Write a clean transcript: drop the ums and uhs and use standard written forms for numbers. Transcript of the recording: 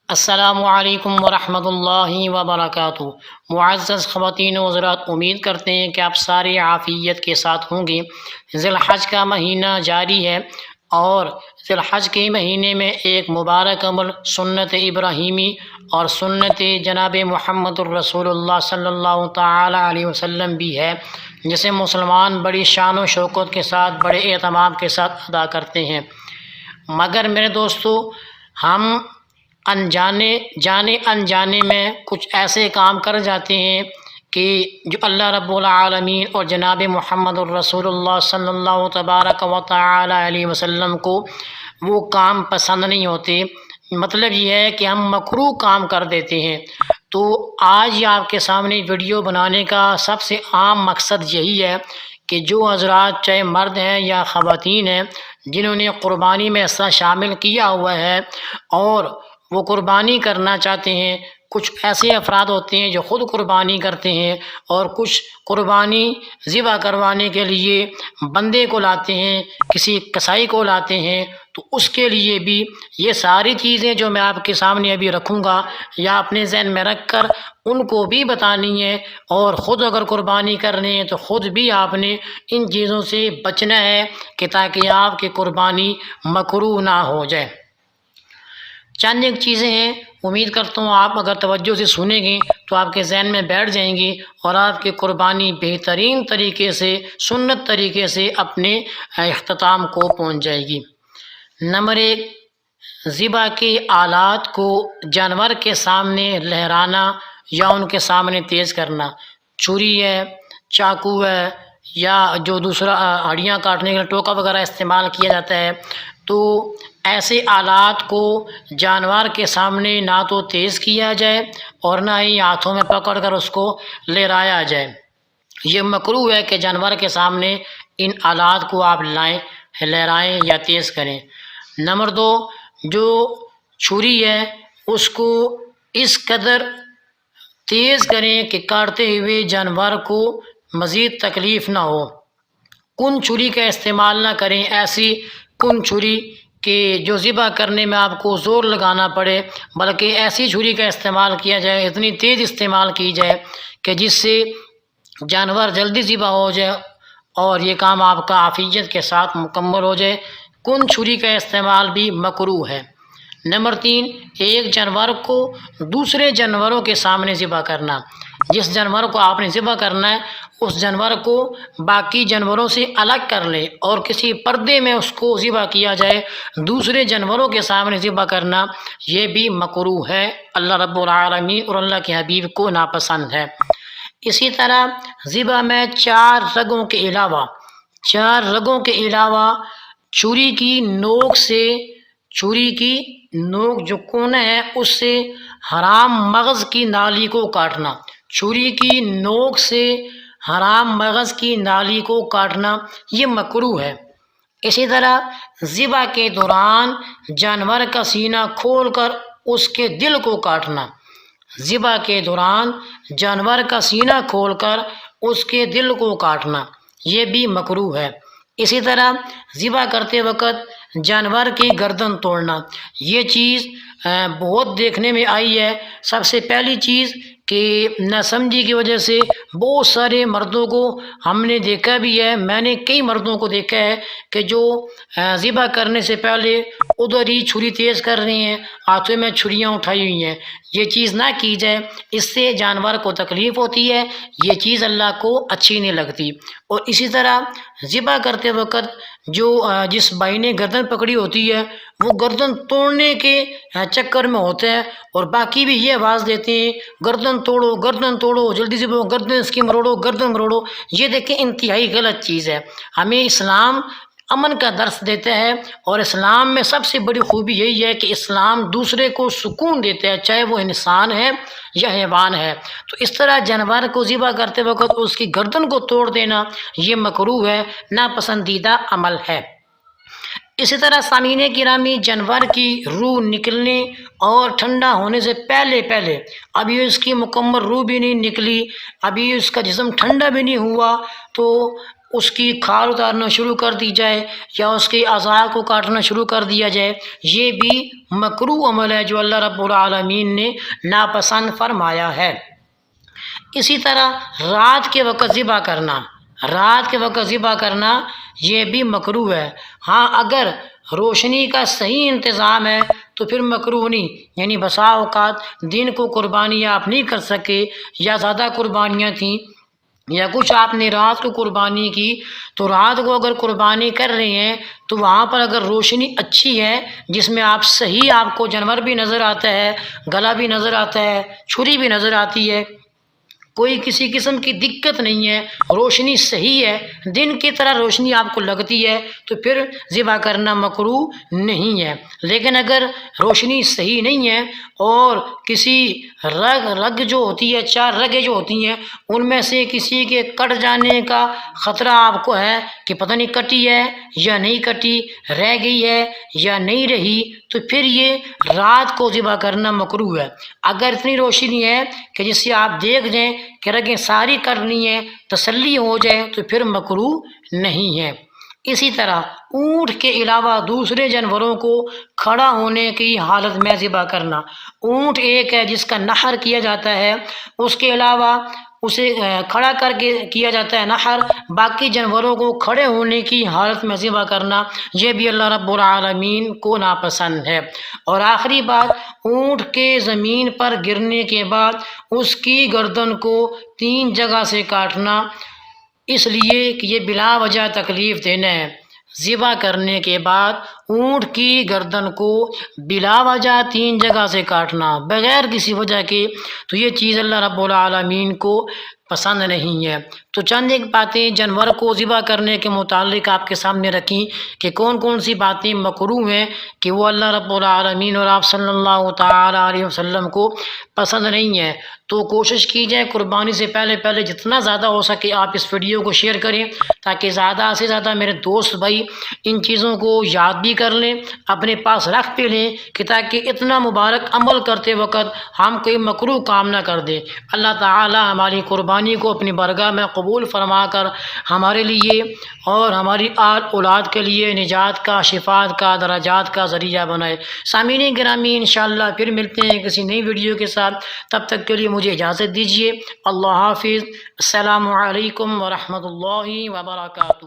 السلام علیکم ورحمۃ اللہ وبرکاتہ۔ معزز خواتین و حضرات، امید کرتے ہیں کہ آپ سارے عافیت کے ساتھ ہوں گے۔ ذی الحج کا مہینہ جاری ہے اور ذی الحج کے مہینے میں ایک مبارک عمل سنت ابراہیمی اور سنت جناب محمد الرسول اللہ صلی اللہ تعالی علیہ وسلم بھی ہے، جسے مسلمان بڑی شان و شوکت کے ساتھ بڑے اہتمام کے ساتھ ادا کرتے ہیں۔ مگر میرے دوستو، ہم جانے انجانے میں کچھ ایسے کام کر جاتے ہیں کہ جو اللہ رب العالمین اور جناب محمد الرسول اللہ صلی اللہ تبارک و تعالی علیہ وسلم کو وہ کام پسند نہیں ہوتے۔ مطلب یہ ہے کہ ہم مکروہ کام کر دیتے ہیں۔ تو آج آپ کے سامنے ویڈیو بنانے کا سب سے عام مقصد یہی ہے کہ جو حضرات چاہے مرد ہیں یا خواتین ہیں جنہوں نے قربانی میں حصہ شامل کیا ہوا ہے اور وہ قربانی کرنا چاہتے ہیں، کچھ ایسے افراد ہوتے ہیں جو خود قربانی کرتے ہیں اور کچھ قربانی ذبح کروانے کے لیے بندے کو لاتے ہیں، کسی کسائی کو لاتے ہیں۔ تو اس کے لیے بھی یہ ساری چیزیں جو میں آپ کے سامنے ابھی رکھوں گا یا اپنے ذہن میں رکھ کر ان کو بھی بتانی ہے، اور خود اگر قربانی کرنی ہے تو خود بھی آپ نے ان چیزوں سے بچنا ہے کہ تاکہ آپ کی قربانی مکروہ نہ ہو جائے۔ چند ایک چیزیں ہیں، امید کرتا ہوں آپ اگر توجہ سے سنیں گے تو آپ کے ذہن میں بیٹھ جائیں گی اور آپ کی قربانی بہترین طریقے سے سنت طریقے سے اپنے اختتام کو پہنچ جائے گی۔ نمبر 1، ذبح کے آلات کو جانور کے سامنے لہرانا یا ان کے سامنے تیز کرنا۔ چھری ہے، چاقو ہے، یا جو دوسرا ہڈیاں کاٹنے کے لیے ٹوکا وغیرہ استعمال کیا جاتا ہے، تو ایسے آلات کو جانور کے سامنے نہ تو تیز کیا جائے اور نہ ہی ہاتھوں میں پکڑ کر اس کو لہرایا جائے۔ یہ مکروہ ہے کہ جانور کے سامنے ان آلات کو آپ لائیں، لہرائیں یا تیز کریں۔ نمبر 2، جو چھری ہے اس کو اس قدر تیز کریں کہ کاٹتے ہوئے جانور کو مزید تکلیف نہ ہو۔ کن چھری کا استعمال نہ کریں، ایسی کن چھری کہ جو ذبح کرنے میں آپ کو زور لگانا پڑے، بلکہ ایسی چھری کا استعمال کیا جائے، اتنی تیز استعمال کی جائے کہ جس سے جانور جلدی ذبح ہو جائے اور یہ کام آپ کا عافیت کے ساتھ مکمل ہو جائے۔ کن چھری کا استعمال بھی مکروہ ہے۔ نمبر 3، ایک جانور کو دوسرے جانوروں کے سامنے ذبح کرنا۔ جس جانور کو آپ نے ذبح کرنا ہے اس جانور کو باقی جانوروں سے الگ کر لیں اور کسی پردے میں اس کو ذبح کیا جائے۔ دوسرے جانوروں کے سامنے ذبح کرنا یہ بھی مکروہ ہے، اللہ رب العالمین اور اللہ کے حبیب کو ناپسند ہے۔ اسی طرح ذبح میں 4 رگوں کے علاوہ چھری کی نوک جو کونا ہے اس سے حرام مغز کی نالی کو کاٹنا۔ چھری کی نوک سے حرام مغز کی نالی کو کاٹنا یہ مکروہ ہے۔ اسی طرح ذبح کے دوران جانور کا سینہ کھول کر اس کے دل کو کاٹنا۔ ذبح کے دوران جانور کا سینہ کھول کر اس کے دل کو کاٹنا یہ بھی مکروہ ہے۔ اسی طرح ذبح کرتے وقت جانور کی گردن توڑنا، یہ چیز بہت دیکھنے میں آئی ہے۔ سب سے پہلی چیز کہ ناسمجھی کی وجہ سے بہت سارے مردوں کو ہم نے دیکھا بھی ہے، میں نے کئی مردوں کو دیکھا ہے کہ جو ذبح کرنے سے پہلے ادھر ہی چھری تیز کر رہے ہیں، ہاتھوں میں چھریاں اٹھائی ہوئی ہیں۔ یہ چیز نہ کی جائے، اس سے جانور کو تکلیف ہوتی ہے، یہ چیز اللہ کو اچھی نہیں لگتی۔ اور اسی طرح ذبح کرتے وقت جس بھائی نے گردن پکڑی ہوتی ہے وہ گردن توڑنے کے چکر میں ہوتا ہے اور باقی بھی یہ آواز دیتے ہیں گردن توڑو، گردن توڑو، جلدی سے گردن اس کی مروڑو، گردن مروڑو۔ یہ دیکھیں انتہائی غلط چیز ہے۔ ہمیں اسلام امن کا درس دیتا ہے اور اسلام میں سب سے بڑی خوبی یہی ہے کہ اسلام دوسرے کو سکون دیتا ہے، چاہے وہ انسان ہے یا حیوان ہے۔ تو اس طرح جانور کو ذبح کرتے وقت اس کی گردن کو توڑ دینا یہ مکروہ ہے، ناپسندیدہ عمل ہے۔ اسی طرح سامعین گرامی، جانور کی روح نکلنے اور ٹھنڈا ہونے سے پہلے ابھی اس کی مکمل روح بھی نہیں نکلی، ابھی اس کا جسم ٹھنڈا بھی نہیں ہوا، تو اس کی کھال اتارنا شروع کر دی جائے یا اس کے اعضاء کو کاٹنا شروع کر دیا جائے، یہ بھی مکروہ عمل ہے جو اللہ رب العالمین نے ناپسند فرمایا ہے۔ اسی طرح رات کے وقت ذبح کرنا، رات کے وقت ذبح کرنا یہ بھی مکروہ ہے۔ ہاں اگر روشنی کا صحیح انتظام ہے تو پھر مکروہ نہیں، یعنی بسا اوقات دن کو قربانی آپ نہیں کر سکے یا زیادہ قربانیاں تھیں یا کچھ آپ نے رات کو قربانی کی، تو رات کو اگر قربانی کر رہے ہیں تو وہاں پر اگر روشنی اچھی ہے جس میں آپ صحیح آپ کو جانور بھی نظر آتا ہے، گلا بھی نظر آتا ہے، چھری بھی نظر آتی ہے، کوئی کسی قسم کی دقت نہیں ہے، روشنی صحیح ہے، دن کی طرح روشنی آپ کو لگتی ہے، تو پھر ذبح کرنا مکروہ نہیں ہے۔ لیکن اگر روشنی صحیح نہیں ہے اور کسی رگ جو ہوتی ہے، 4 رگیں جو ہوتی ہیں، ان میں سے کسی کے کٹ جانے کا خطرہ آپ کو ہے کہ پتہ نہیں کٹی ہے یا نہیں کٹی، رہ گئی ہے یا نہیں رہی، تو پھر یہ رات کو ذبح کرنا مکروہ ہے۔ اگر اتنی روشنی ہے کہ جس سے آپ دیکھ جائیں کہ رگیں ساری کرنی ہے، تسلی ہو جائے، تو پھر مکروہ نہیں ہے۔ اسی طرح اونٹ کے علاوہ دوسرے جانوروں کو کھڑا ہونے کی حالت میں ذبح کرنا، اونٹ ایک ہے جس کا نحر کیا جاتا ہے، اس کے علاوہ اسے کھڑا کر کے کیا جاتا ہے نحر، باقی جانوروں کو کھڑے ہونے کی حالت میں ذبح کرنا یہ بھی اللہ رب العالمین کو ناپسند ہے۔ اور آخری بات، اونٹ کے زمین پر گرنے کے بعد اس کی گردن کو 3 جگہ سے کاٹنا، اس لیے کہ یہ بلا وجہ تکلیف دینا ہے۔ ذبح کرنے کے بعد اونٹ کی گردن کو بلا وجہ 3 جگہ سے کاٹنا بغیر کسی وجہ کے، تو یہ چیز اللہ رب العالمین کو پسند نہیں ہے۔ تو چند ایک باتیں جانور کو ذبح کرنے کے متعلق آپ کے سامنے رکھیں کہ کون کون سی باتیں مکروہ ہیں کہ وہ اللہ رب العالمین اور آپ صلی اللہ تعالیٰ علیہ وسلم کو پسند نہیں ہے۔ تو کوشش کی جائے قربانی سے پہلے جتنا زیادہ ہو سکے آپ اس ویڈیو کو شیئر کریں تاکہ زیادہ سے زیادہ میرے دوست بھائی ان چیزوں کو یاد بھی کر لیں، اپنے پاس رکھ بھی لیں، کہ تاکہ اتنا مبارک عمل کرتے وقت ہم کوئی مکروہ کام نہ کر دیں۔ اللہ تعالی ہماری قربانی کو اپنی بارگاہ میں قبول فرما کر ہمارے لیے اور ہماری آل اولاد کے لیے نجات کا، شفاعت کا، درجات کا ذریعہ بنائے۔ سامعین گرامی، انشاءاللہ پھر ملتے ہیں کسی نئی ویڈیو کے ساتھ، تب تک کے لیے مجھے اجازت دیجیے۔ اللہ حافظ۔ السلام علیکم ورحمۃ اللہ وبرکاتہ۔